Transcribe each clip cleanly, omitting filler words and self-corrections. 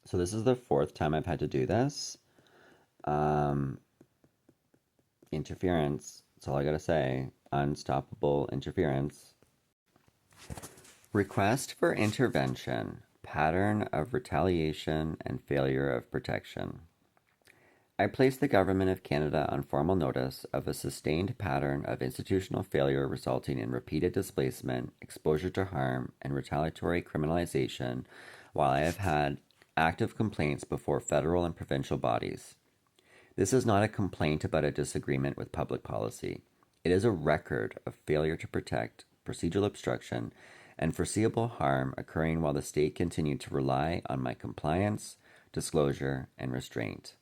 So this is the fourth time I've had to do this. Um, Interference. That's all I gotta say. Unstoppable interference. Request for intervention. Pattern of retaliation and failure of protection. I place the Government of Canada on formal notice of a sustained pattern of institutional failure resulting in repeated displacement, exposure to harm, and retaliatory criminalization while I have had active complaints before federal and provincial bodies. This is not a complaint about a disagreement with public policy. It is a record of failure to protect, procedural obstruction, and foreseeable harm occurring while the state continued to rely on my compliance, disclosure, and restraint.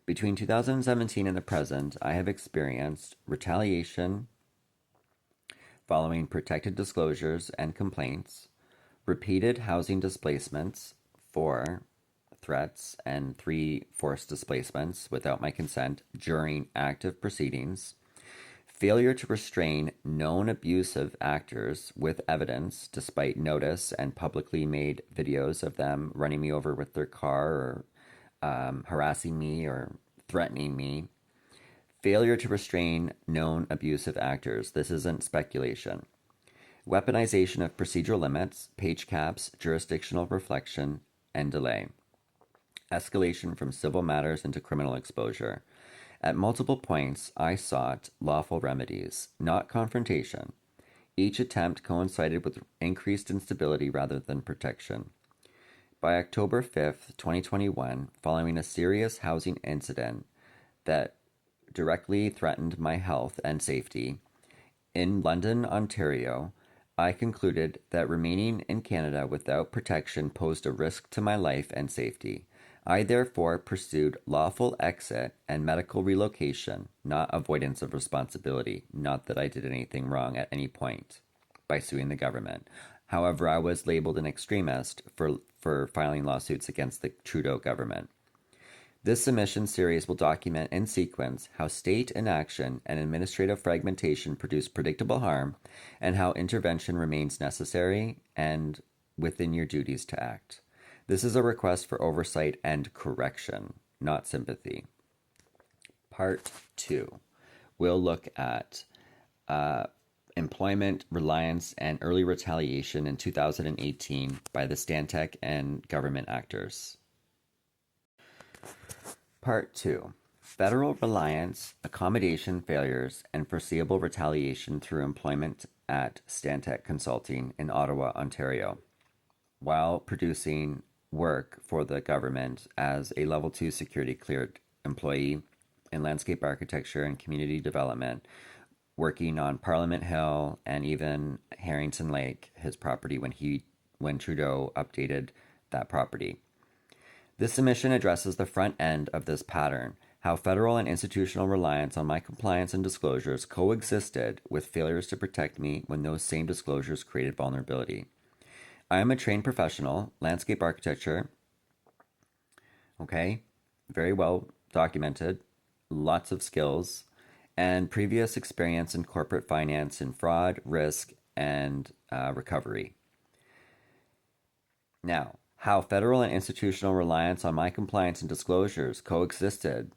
Between 2017 and the present, I have experienced retaliation following protected disclosures and complaints, repeated housing displacements, 4 threats and 3 forced displacements without my consent during active proceedings, failure to restrain known abusive actors with evidence despite notice and publicly made videos of them running me over with their car or harassing me or threatening me. Failure to restrain known abusive actors. This isn't speculation. Weaponization of procedural limits, page caps, jurisdictional reflection, and delay. Escalation from civil matters into criminal exposure. At multiple points, I sought lawful remedies, not confrontation. Each attempt coincided with increased instability rather than protection. By October 5th, 2021, following a serious housing incident that directly threatened my health and safety, in London, Ontario, I concluded that remaining in Canada without protection posed a risk to my life and safety. I therefore pursued lawful exit and medical relocation, not avoidance of responsibility, not that I did anything wrong at any point, by suing the government. However, I was labeled an extremist for filing lawsuits against the Trudeau government. This submission series will document in sequence how state inaction and administrative fragmentation produce predictable harm and how intervention remains necessary and within your duties to act. This is a request for oversight and correction, not sympathy. Part 2. We'll look at employment, reliance, and early retaliation in 2018 by the Stantec and government actors. Part 2. Federal reliance, accommodation failures, and foreseeable retaliation through employment at Stantec Consulting in Ottawa, Ontario, while producing work for the government as a Level 2 security cleared employee in landscape architecture and community development, working on Parliament Hill and even Harrington Lake, his property when Trudeau updated that property. This submission addresses the front end of this pattern, how federal and institutional reliance on my compliance and disclosures coexisted with failures to protect me when those same disclosures created vulnerability. I am a trained professional, landscape architecture, okay, very well documented, lots of skills, and previous experience in corporate finance in fraud, risk, and recovery. Now, how federal and institutional reliance on my compliance and disclosures coexisted,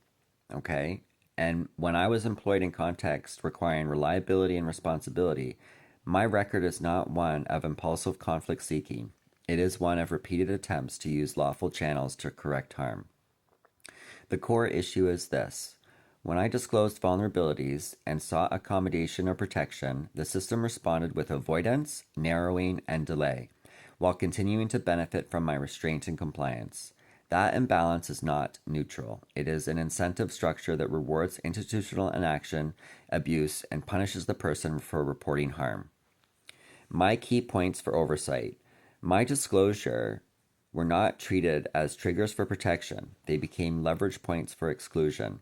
okay? And when I was employed in context requiring reliability and responsibility, my record is not one of impulsive conflict seeking. It is one of repeated attempts to use lawful channels to correct harm. The core issue is this. When I disclosed vulnerabilities and sought accommodation or protection, the system responded with avoidance, narrowing, and delay, while continuing to benefit from my restraint and compliance. That imbalance is not neutral. It is an incentive structure that rewards institutional inaction, abuse, and punishes the person for reporting harm. My key points for oversight. My disclosure were not treated as triggers for protection. They became leverage points for exclusion.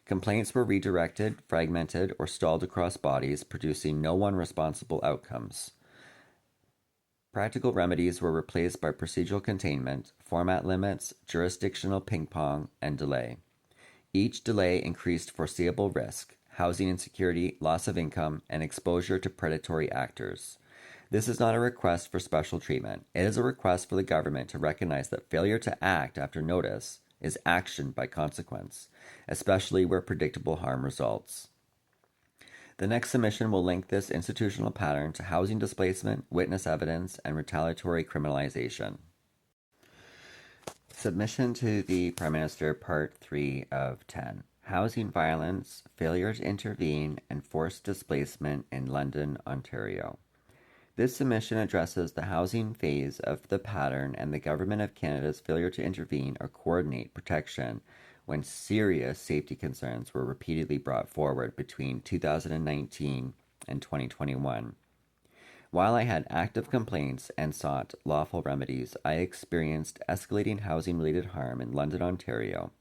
Complaints were redirected, fragmented, or stalled across bodies, producing no one responsible outcomes. Practical remedies were replaced by procedural containment, format limits, jurisdictional ping pong, and delay. Each delay increased foreseeable risk, housing insecurity, loss of income, and exposure to predatory actors. This is not a request for special treatment. It is a request for the government to recognize that failure to act after notice is action by consequence, especially where predictable harm results. The next submission will link this institutional pattern to housing displacement, witness evidence, and retaliatory criminalization. Submission to the Prime Minister, Part 3 of 10. Housing violence, failure to intervene, and forced displacement in London, Ontario. This submission addresses the housing phase of the pattern and the Government of Canada's failure to intervene or coordinate protection when serious safety concerns were repeatedly brought forward between 2019 and 2021. While I had active complaints and sought lawful remedies, I experienced escalating housing-related harm in London, Ontario.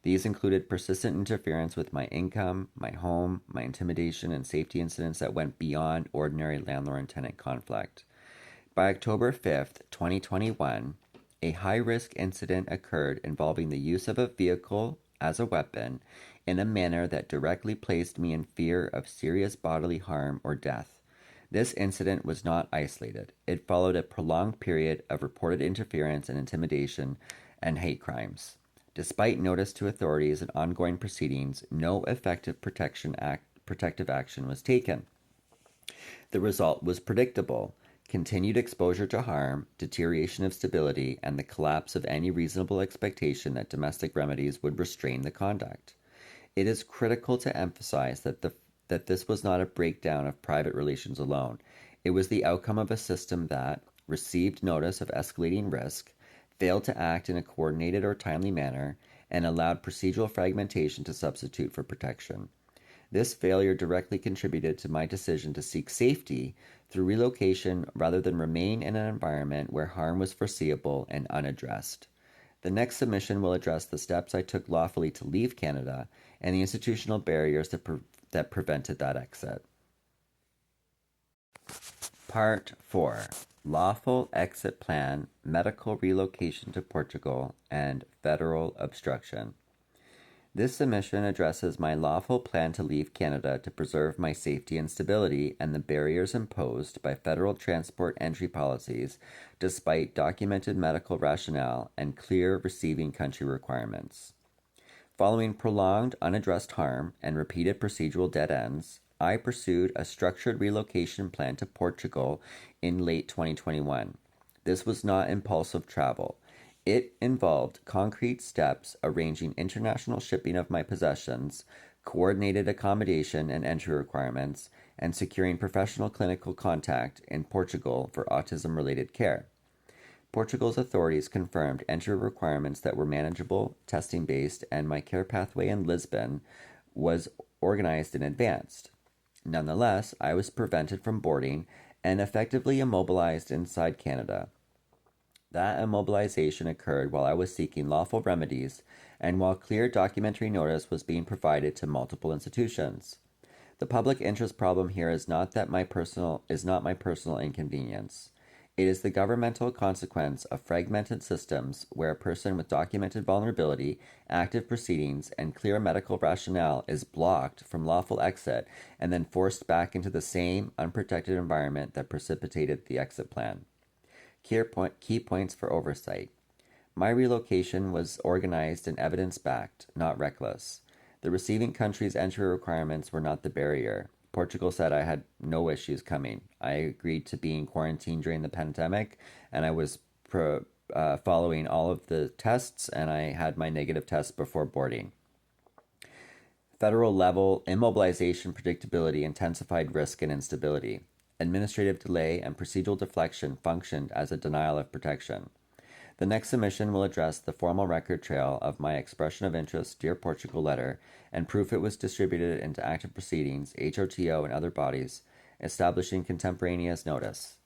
These included persistent interference with my income, my home, my intimidation, and safety incidents that went beyond ordinary landlord and tenant conflict. By October 5th, 2021, a high-risk incident occurred involving the use of a vehicle as a weapon in a manner that directly placed me in fear of serious bodily harm or death. This incident was not isolated. It followed a prolonged period of reported interference and intimidation and hate crimes. Despite notice to authorities and ongoing proceedings, no effective protective action was taken. The result was predictable: continued exposure to harm, deterioration of stability, and the collapse of any reasonable expectation that domestic remedies would restrain the conduct. It is critical to emphasize that this was not a breakdown of private relations alone. It was the outcome of a system that received notice of escalating risk, failed to act in a coordinated or timely manner, and allowed procedural fragmentation to substitute for protection. This failure directly contributed to my decision to seek safety through relocation rather than remain in an environment where harm was foreseeable and unaddressed. The next submission will address the steps I took lawfully to leave Canada and the institutional barriers that prevented that exit. Part 4. Lawful Exit Plan, Medical Relocation to Portugal, and Federal Obstruction. This submission addresses my lawful plan to leave Canada to preserve my safety and stability and the barriers imposed by federal transport entry policies despite documented medical rationale and clear receiving country requirements. Following prolonged unaddressed harm and repeated procedural dead ends, I pursued a structured relocation plan to Portugal in late 2021. This was not impulsive travel. It involved concrete steps arranging international shipping of my possessions, coordinated accommodation and entry requirements, and securing professional clinical contact in Portugal for autism-related care. Portugal's authorities confirmed entry requirements that were manageable, testing-based, and my care pathway in Lisbon was organized in advance. Nonetheless, I was prevented from boarding and effectively immobilized inside Canada. That immobilization occurred while I was seeking lawful remedies and while clear documentary notice was being provided to multiple institutions. The public interest problem here is not my personal inconvenience. It is the governmental consequence of fragmented systems where a person with documented vulnerability, active proceedings, and clear medical rationale is blocked from lawful exit and then forced back into the same unprotected environment that precipitated the exit plan. Key points for oversight. My relocation was organized and evidence-backed, not reckless. The receiving country's entry requirements were not the barrier. Portugal said I had no issues coming. I agreed to being quarantined during the pandemic, and I was following all of the tests, and I had my negative test before boarding. Federal level immobilization predictability intensified risk and instability. Administrative delay and procedural deflection functioned as a denial of protection. The next submission will address the formal record trail of my expression of interest Dear Portugal letter and proof it was distributed into active proceedings, HRTO, and other bodies, establishing contemporaneous notice.